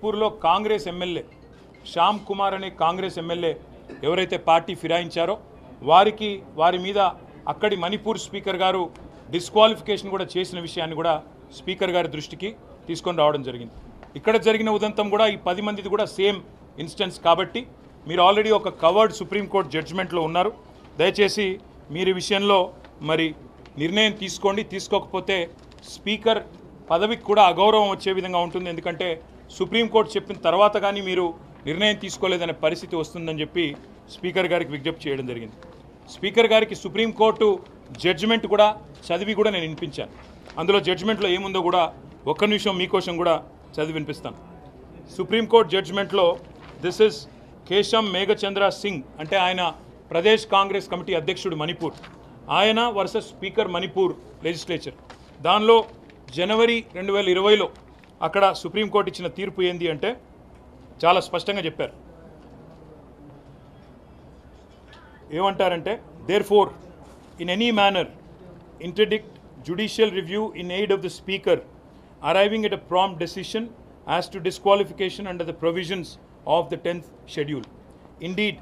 పూర్లో Congress MLA Shyam Kumar అనే Congress MLA ఎవరైతే party ఫిరాయించారో వారి మీద అక్కడి మణిపూర్ స్పీకర్ గారు డిస్క్వాలిఫికేషన్ కూడా చేసిన విషయాన్ని కూడా స్పీకర్ గారి దృష్టికి తీసుకొని రావడం జరిగింది. ఇక్కడ జరిగిన ఉదంతం కూడా ఈ 10 మందిది కూడా సేమ్ ఇన్స్టెన్స్ కాబట్టి మీరు ఆల్రెడీ ఒక కవర్డ్ సుప్రీంకోర్టు జడ్జిమెంట్లో ఉన్నారు. దయచేసి మీరు ఈ విషయంలో మరి నిర్ణయం తీసుకోండి. తీసుకోకపోతే స్పీకర్ పదవికి కూడా అగౌరవం వచ్చే విధంగా ఉంటుంది. ఎందుకంటే సుప్రీంకోర్టు చెప్పిన తర్వాత కానీ మీరు నిర్ణయం తీసుకోలేదనే పరిస్థితి వస్తుందని చెప్పి స్పీకర్ గారికి విజ్ఞప్తి చేయడం జరిగింది. స్పీకర్ గారికి సుప్రీంకోర్టు జడ్జిమెంట్ కూడా చదివి కూడా నేను వినిపించాను. అందులో జడ్జిమెంట్లో ఏముందో కూడా ఒక్క నిమిషం మీకోసం కూడా చదివి వినిపిస్తాను. సుప్రీంకోర్టు జడ్జిమెంట్లో దిస్ ఇస్ కేశం మేఘచంద్ర సింగ్, అంటే ఆయన ప్రదేశ్ కాంగ్రెస్ కమిటీ అధ్యక్షుడు మణిపూర్, ఆయన వర్సెస్ స్పీకర్ మణిపూర్ లెజిస్లేచర్. దానిలో జనవరి 2020లో అక్కడ సుప్రీంకోర్టు ఇచ్చిన తీర్పు ఏంది అంటే చాలా స్పష్టంగా చెప్పారు. ఏమంటారంటే therefore in any manner interdict judicial review in aid of the speaker arriving at a prompt decision as to disqualification under the provisions of the 10th schedule. Indeed,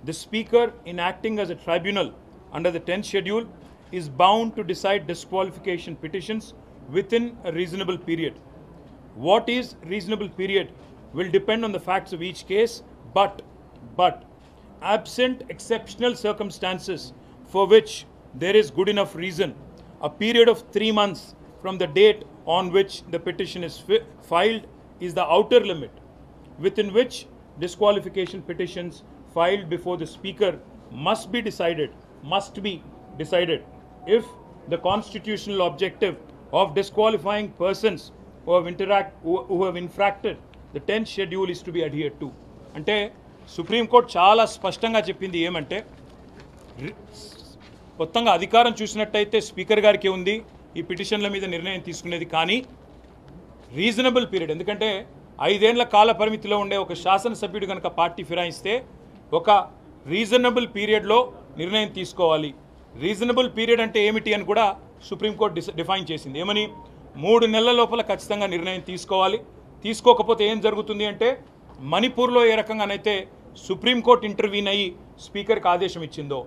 the speaker in acting as a tribunal under the 10th schedule is bound to decide disqualification petitions within a reasonable period. What is reasonable period will depend on the facts of each case, but absent exceptional circumstances for which there is good enough reason, a period of 3 months from the date on which the petition is filed is the outer limit within which disqualification petitions filed before the speaker must be decided if the constitutional objective of disqualifying persons who have infracted the 10th schedule is to be adhered to. అంటే supreme court చాలా స్పష్టంగా చెప్పింది ఏమంటే మొత్తంగా అధికారం చూసినట్టయితే speaker గారికి ఉంది ఈ పిటిషన్ల మీద నిర్ణయం తీసుకునేది, కానీ రీజనబుల్ పీరియడ్, ఎందుకంటే 5 ఏళ్ల కాల పరిమితిలో ఉండే ఒక శాసనసభ్యుడు కనుక పార్టీ ఫిరాయిస్తే ఒక రీజనబుల్ పీరియడ్లో నిర్ణయం తీసుకోవాలి. రీజనబుల్ పీరియడ్ అంటే ఏమిటి అని కూడా సుప్రీంకోర్టు డిఫైన్ చేసింది. ఏమని? 3 నెలల లోపల ఖచ్చితంగా నిర్ణయం తీసుకోవాలి. తీసుకోకపోతే ఏం జరుగుతుంది అంటే మణిపూర్లో ఏ రకంగానైతే సుప్రీంకోర్టు ఇంటర్వ్యూన్ అయ్యి స్పీకర్కి ఆదేశం ఇచ్చిందో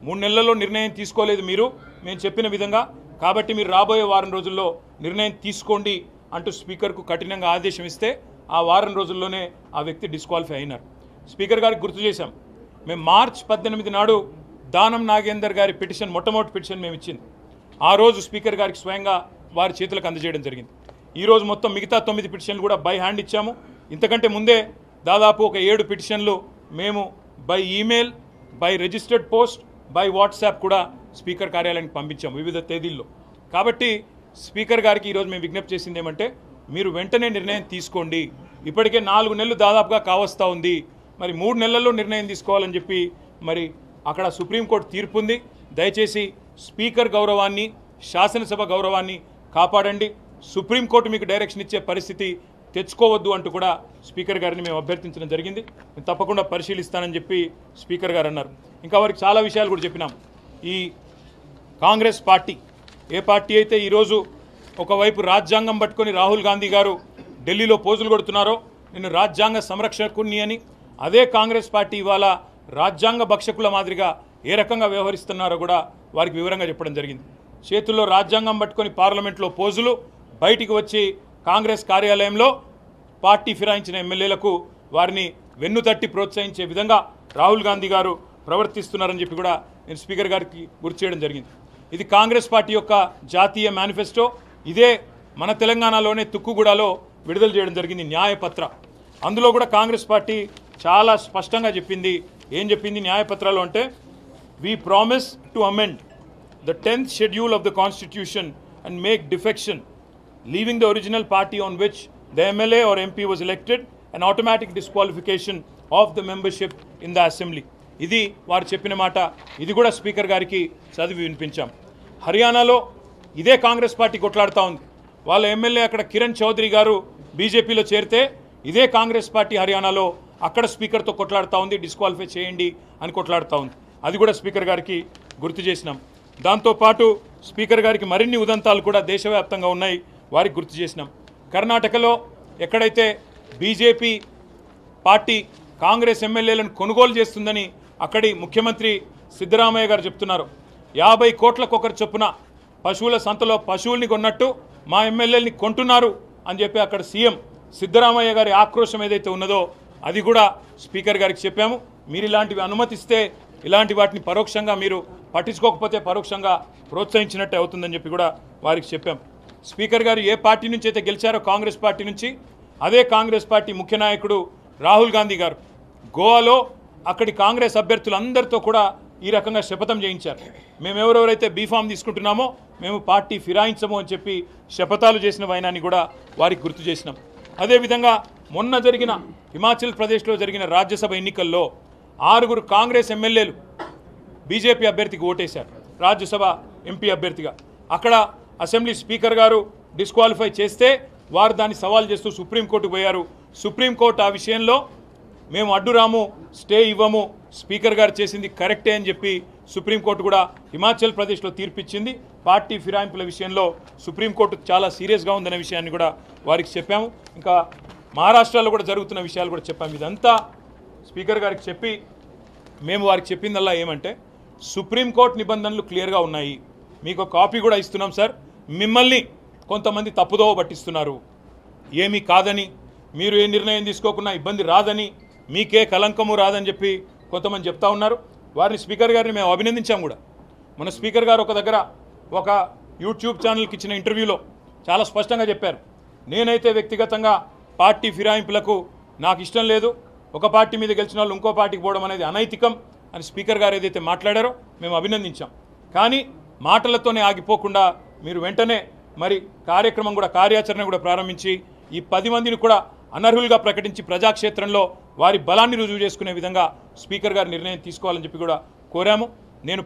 3 నెలల్లో నిర్ణయం తీసుకోలేదు మీరు మేము చెప్పిన విధంగా, కాబట్టి మీరు రాబోయే వారం రోజుల్లో నిర్ణయం తీసుకోండి అంటూ స్పీకర్కు కఠినంగా ఆదేశం ఇస్తే ఆ వారం రోజుల్లోనే ఆ వ్యక్తి డిస్క్వాలిఫై అయినారు. స్పీకర్ గారికి గుర్తు చేశాం, మేము మార్చి 18 నాడు దానం నాగేందర్ గారి పిటిషన్, మొట్టమొదటి పిటిషన్ మేము ఇచ్చింది. ఆ రోజు స్పీకర్ గారికి స్వయంగా వారి చేతులకు అందజేయడం జరిగింది. ఈరోజు మొత్తం మిగతా 9 పిటిషన్లు కూడా బై హ్యాండ్ ఇచ్చాము. ఇంతకంటే ముందే దాదాపు ఒక 7 పిటిషన్లు మేము by email, by registered post, by WhatsApp కూడా స్పీకర్ కార్యాలయానికి పంపించాము వివిధ తేదీల్లో. కాబట్టి స్పీకర్ గారికి ఈరోజు మేము విజ్ఞప్తి చేసింది ఏమంటే మీరు వెంటనే నిర్ణయం తీసుకోండి. ఇప్పటికే 4 నెలలు దాదాపుగా కావస్తూ ఉంది, మరి 3 నెలల్లో నిర్ణయం తీసుకోవాలని చెప్పి మరి అక్కడ సుప్రీంకోర్టు తీర్పు ఉంది. దయచేసి స్పీకర్ గౌరవాన్ని, శాసనసభ గౌరవాన్ని కాపాడండి. సుప్రీంకోర్టు మీకు డైరెక్షన్ ఇచ్చే పరిస్థితి తెచ్చుకోవద్దు అంటూ కూడా స్పీకర్ గారిని మేము అభ్యర్థించడం జరిగింది. నేను తప్పకుండా పరిశీలిస్తానని చెప్పి స్పీకర్ గారు అన్నారు. ఇంకా వారికి చాలా విషయాలు కూడా చెప్పినాం. ఈ కాంగ్రెస్ పార్టీ ఏ పార్టీ అయితే ఈరోజు ఒకవైపు రాజ్యాంగం పట్టుకొని రాహుల్ గాంధీ గారు ఢిల్లీలో పోజులు కొడుతున్నారో నేను రాజ్యాంగ సంరక్షకుని అని, అదే కాంగ్రెస్ పార్టీ ఇవాళ రాజ్యాంగ భక్షకుల మాదిరిగా ఏ రకంగా వ్యవహరిస్తున్నారో కూడా వారికి వివరంగా చెప్పడం జరిగింది. చేతుల్లో రాజ్యాంగం పట్టుకొని పార్లమెంట్లో పోజులు, బయటికి వచ్చి కాంగ్రెస్ కార్యాలయంలో పార్టీ ఫిరాయించిన ఎమ్మెల్యేలకు వారిని వెన్నుతట్టి ప్రోత్సహించే విధంగా రాహుల్ గాంధీ గారు ప్రవర్తిస్తున్నారని చెప్పి కూడా నేను స్పీకర్ గారికి గుర్తు చేయడం జరిగింది. ఇది కాంగ్రెస్ పార్టీ యొక్క జాతీయ మేనిఫెస్టో. ఇదే మన తెలంగాణలోనే తుక్కుగూడలో విడుదల చేయడం జరిగింది న్యాయపత్ర. అందులో కూడా కాంగ్రెస్ పార్టీ చాలా స్పష్టంగా చెప్పింది. ఏం చెప్పింది న్యాయపత్రాలు అంటే, we promise to amend the 10th schedule of the constitution and make defection, leaving the original party on which the MLA or MP was elected, an automatic disqualification of the membership in the assembly. ఇది వారు చెప్పిన మాట. ఇది కూడా speaker గారికి చదివి వినిపించాం. హర్యానాలో ఇదే కాంగ్రెస్ పార్టీ కొట్లాడుతూ ఉంది. వాళ్ళ ఎమ్మెల్యే అక్కడ కిరణ్ చౌదరి గారు బీజేపీలో చేరితే ఇదే కాంగ్రెస్ పార్టీ హర్యానాలో అక్కడ స్పీకర్తో కొట్లాడుతూ ఉంది, డిస్క్వాలిఫై చేయండి అని కొట్లాడుతూ ఉంది. అది కూడా స్పీకర్ గారికి గుర్తు చేసినాం. దాంతోపాటు స్పీకర్ గారికి మరిన్ని ఉదంతాలు కూడా దేశవ్యాప్తంగా ఉన్నాయి, వారికి గుర్తు చేసినాం. కర్ణాటకలో ఎక్కడైతే బీజేపీ పార్టీ కాంగ్రెస్ ఎమ్మెల్యేలను కొనుగోలు చేస్తుందని అక్కడి ముఖ్యమంత్రి సిద్ధరామయ్య గారు చెప్తున్నారు. 50 కోట్లకొకరు చొప్పున పశువుల సంతలో పశువుల్ని కొన్నట్టు మా ఎమ్మెల్యేలని కొంటున్నారు అని చెప్పి అక్కడ సీఎం సిద్ధరామయ్య గారి ఆక్రోశం ఏదైతే ఉన్నదో అది కూడా స్పీకర్ గారికి చెప్పాము. మీరు ఇలాంటివి అనుమతిస్తే ఇలాంటి వాటిని పరోక్షంగా మీరు పట్టించుకోకపోతే పరోక్షంగా ప్రోత్సహించినట్టే అవుతుందని చెప్పి కూడా వారికి చెప్పాం. స్పీకర్ గారు ఏ పార్టీ నుంచి అయితే గెలిచారో కాంగ్రెస్ పార్టీ నుంచి అదే కాంగ్రెస్ పార్టీ ముఖ్య నాయకుడు రాహుల్ గాంధీ గారు గోవాలో అక్కడి కాంగ్రెస్ అభ్యర్థులందరితో కూడా ఈ రకంగా శపథం చేయించారు. మేము ఎవరెవరైతే బీఫామ్ తీసుకుంటున్నామో మేము పార్టీ ఫిరాయించము అని చెప్పి శపథాలు చేసిన వైనాన్ని కూడా వారికి గుర్తు చేసినాం. అదేవిధంగా మొన్న జరిగిన హిమాచల్ ప్రదేశ్లో జరిగిన రాజ్యసభ ఎన్నికల్లో 6 కాంగ్రెస్ ఎమ్మెల్యేలు బీజేపీ అభ్యర్థికి ఓటేశారు రాజ్యసభ ఎంపీ అభ్యర్థిగా. అక్కడ అసెంబ్లీ స్పీకర్ గారు డిస్క్వాలిఫై చేస్తే వారు దాన్ని సవాల్ చేస్తూ సుప్రీంకోర్టుకు పోయారు. సుప్రీంకోర్టు ఆ విషయంలో మేము అడ్డురాము, స్టే ఇవ్వము, స్పీకర్ గారు చేసింది కరెక్టే అని చెప్పి సుప్రీంకోర్టు కూడా హిమాచల్ ప్రదేశ్లో తీర్పిచ్చింది. పార్టీ ఫిరాయింపుల విషయంలో సుప్రీంకోర్టు చాలా సీరియస్గా ఉందనే విషయాన్ని కూడా వారికి చెప్పాము. ఇంకా మహారాష్ట్రలో కూడా జరుగుతున్న విషయాలు కూడా చెప్పాము. ఇదంతా స్పీకర్ గారికి చెప్పి మేము వారికి చెప్పిందల్లా ఏమంటే సుప్రీంకోర్టు నిబంధనలు క్లియర్గా ఉన్నాయి, మీకు కాపీ కూడా ఇస్తున్నాం సార్, మిమ్మల్ని కొంతమంది తప్పుదోవ పట్టిస్తున్నారు, ఏమీ కాదని, మీరు ఏ నిర్ణయం తీసుకోకున్నా ఇబ్బంది రాదని, మీకే కలంకము రాదని చెప్పి కొంతమంది చెప్తా ఉన్నారు. వారిని స్పీకర్ గారిని మేము అభినందించాం కూడా. మన స్పీకర్ గారు ఒక దగ్గర ఒక యూట్యూబ్ ఛానల్కి ఇచ్చిన ఇంటర్వ్యూలో చాలా స్పష్టంగా చెప్పారు, నేనైతే వ్యక్తిగతంగా పార్టీ ఫిరాయింపులకు నాకు ఇష్టం లేదు, ఒక పార్టీ మీద గెలిచిన వాళ్ళు ఇంకో పార్టీకి పోవడం అనేది అనైతికం అని స్పీకర్ గారు ఏదైతే మాట్లాడారో మేము అభినందించాం. కానీ మాటలతోనే ఆగిపోకుండా మీరు వెంటనే మరి కార్యక్రమం కూడా కార్యాచరణ కూడా ప్రారంభించి ఈ 10 మందిని కూడా అనర్హులుగా ప్రకటించి ప్రజాక్షేత్రంలో వారి బలాన్ని రుజువు చేసుకునే విధంగా స్పీకర్ గారు నిర్ణయం తీసుకోవాలని చెప్పి కూడా కోరాము. నేను